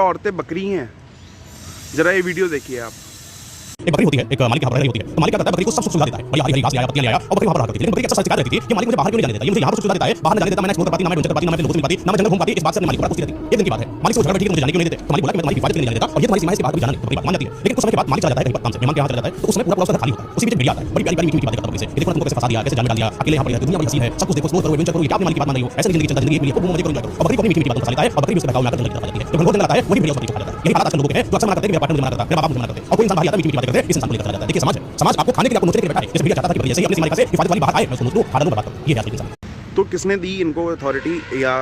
औरतें बकरी हैं, जरा ये वीडियो देखिए आप। एक बकरी होती है, एक मालिक यहाँ पर रह रही होती है, तो मालिक क्या करता है, बकरी को सब सुख सुविधा देता है, भाई हरी घास ले आया, पत्तियां ले आया, और बकरी वहाँ पर रहा करती है। लेकिन बकरी अक्सर शिकायत रहती थी कि मालिक मुझे बाहर क्यों नहीं जाने देता, ये मुझे यहाँ पर सुख सुविधा देता है, बाहर नहीं जाने देता, मैं एक्सप्लोर कर पाती, ना मैं एडवेंचर कर पाती, ना मैं लोगों से मिल पाती, ना मैं जंगल घूम पाती। इस बात से अपने मालिक को पूछती रहती। एक दिन की बात है, मालिक से झगड़ा बैठी मुझे जाने क्यों नहीं देते, तो मालिक बोला कि मैं तुम्हारी हिफाजत के लिए नहीं जाने देता, और ये तुम्हारी सीमा है, इसके बाहर कभी जाना नहीं। बकरी बात मान जाती है। लेकिन कुछ समय के बाद मालिक चला जाता है कहीं पर काम से, मेहमान के यहाँ चला जाता है, तो उसमें पूरा उसका खाली होता है। उसी बीच भेड़िया आता है, बड़ी प्यारी प्यारी मीठी बातें करता है बकरी से, ये देखो तुमको कैसे फंसा दिया, कैसे जान में डाल दिया, अकेले यहाँ पर दुनिया बड़ी हसीन है, सब कुछ देखो, एक्सप्लोर करो, एडवेंचर करो, ये क्या अपने मालिक की बात मान रही हो, ऐसे जिंदगी चलता, जिंदगी एक मिली खूब मजे करो, एंजॉय करो। और बकरी को अपनी मीठी मीठी बातों में फंसा लेता है, और बकरी भी उसके बहकाव में आकर जंगल की तरफ आ जाती है। जब घंघोर जंगल आता है, वही भेड़िया उसको खा जाता है। यही हालत आजकल लोगों के हैं, जो अक्सर मना करते हैं कि मेरा पार्टनर मुझे मना करता है, मेरा बाप मुझे मना करते हैं, और कोई इंसान बाहर आता है मीठी मीठी बातें करते हैं, इस इंसान को लेकर चला जाता है। देखिए समाज आपको खाने के लिए आपको नोचने के लिए बैठा है। जैसे भेड़िया चाहता था कि जैसे ही अपनी सीमा से हिफाजत वाली बाहर आए, मैं उसको नोच दूं, खाना दूं, बर्बाद करूं। ये है आजकल इंसान। तो किसने दी इनको अथॉरिटी, या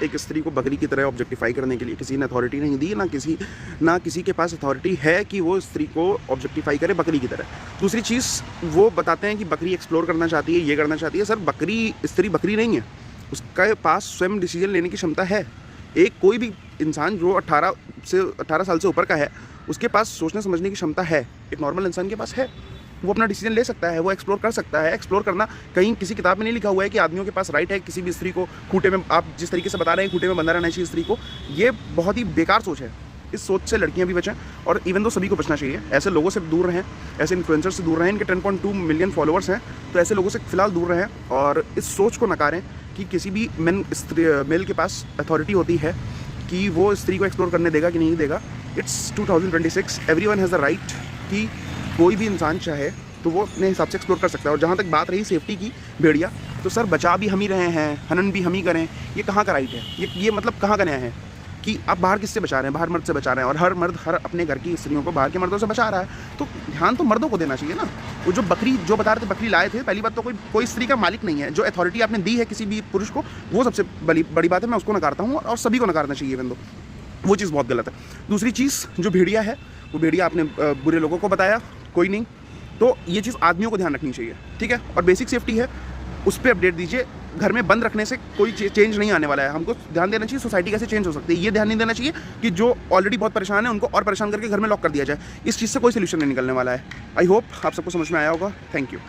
एक स्त्री को बकरी की तरह ऑब्जेक्टिफाई करने के लिए किसी ने अथॉरिटी नहीं दी, ना किसी के पास अथॉरिटी है कि वो स्त्री को ऑब्जेक्टिफाई करे बकरी की तरह। दूसरी चीज़, वो बताते हैं कि बकरी एक्सप्लोर करना चाहती है, ये करना चाहती है। सर स्त्री बकरी नहीं है, उसके पास स्वयं डिसीजन लेने की क्षमता है। एक कोई भी इंसान जो 18 साल से ऊपर का है, उसके पास सोचने समझने की क्षमता है, एक नॉर्मल इंसान के पास है। वो अपना डिसीजन ले सकता है, वो एक्सप्लोर कर सकता है। एक्सप्लोर करना कहीं किसी किताब में नहीं लिखा हुआ है कि आदमियों के पास राइट है किसी भी स्त्री को खूंटे में, आप जिस तरीके से बता रहे हैं खूंटे में बंधा रहना चाहिए स्त्री को, ये बहुत ही बेकार सोच है। इस सोच से लड़कियां भी बचें, और इवन दो सभी को बचना चाहिए। ऐसे लोगों से दूर रहें, ऐसे इन्फ्लुएंसर से दूर रहें। इनके 10.2 मिलियन फॉलोअर्स हैं, तो ऐसे लोगों से फिलहाल दूर रहें, और इस सोच को नकारें कि किसी भी मेल के पास अथॉरिटी होती है कि वो स्त्री को एक्सप्लोर करने देगा कि नहीं देगा। It's 2026, everyone has the right कि कोई भी इंसान चाहे तो वो अपने हिसाब से एक्सप्लोर कर सकता है। और जहाँ तक बात रही सेफ्टी की, भेड़िया तो सर बचा भी हम ही रहे हैं, हनन भी हम ही करें, ये कहाँ का राइट है? ये मतलब कहाँ का न्याय है कि आप बाहर किससे बचा रहे हैं? बाहर मर्द से बचा रहे हैं, और हर मर्द हर अपने घर की स्त्रियों को बाहर के मर्दों से बचा रहा है। तो ध्यान तो मर्दों को देना चाहिए ना। वो जो बता रहे थे बकरी लाए थे, पहली बात तो कोई स्त्री का मालिक नहीं है। जो अथॉरिटी आपने दी है किसी भी पुरुष को, वो सबसे बड़ी बात है, मैं उसको नकारता हूँ, और सभी को नकारना चाहिए। इवन दो वो चीज़ बहुत गलत है। दूसरी चीज़, जो भेड़िया है, वो भेड़िया आपने बुरे लोगों को बताया, कोई नहीं, तो ये चीज़ आदमियों को ध्यान रखनी चाहिए, ठीक है। और बेसिक सेफ्टी है, उस पर अपडेट दीजिए। घर में बंद रखने से कोई चेंज नहीं आने वाला है। हमको ध्यान देना चाहिए सोसाइटी कैसे चेंज हो सकती है। ये ध्यान नहीं देना चाहिए कि जो ऑलरेडी बहुत परेशान है उनको और परेशान करके घर में लॉक कर दिया जाए। इस चीज़ से कोई सोल्यूशन नहीं निकलने वाला है। आई होप आप सबको समझ में आया होगा। Thank you.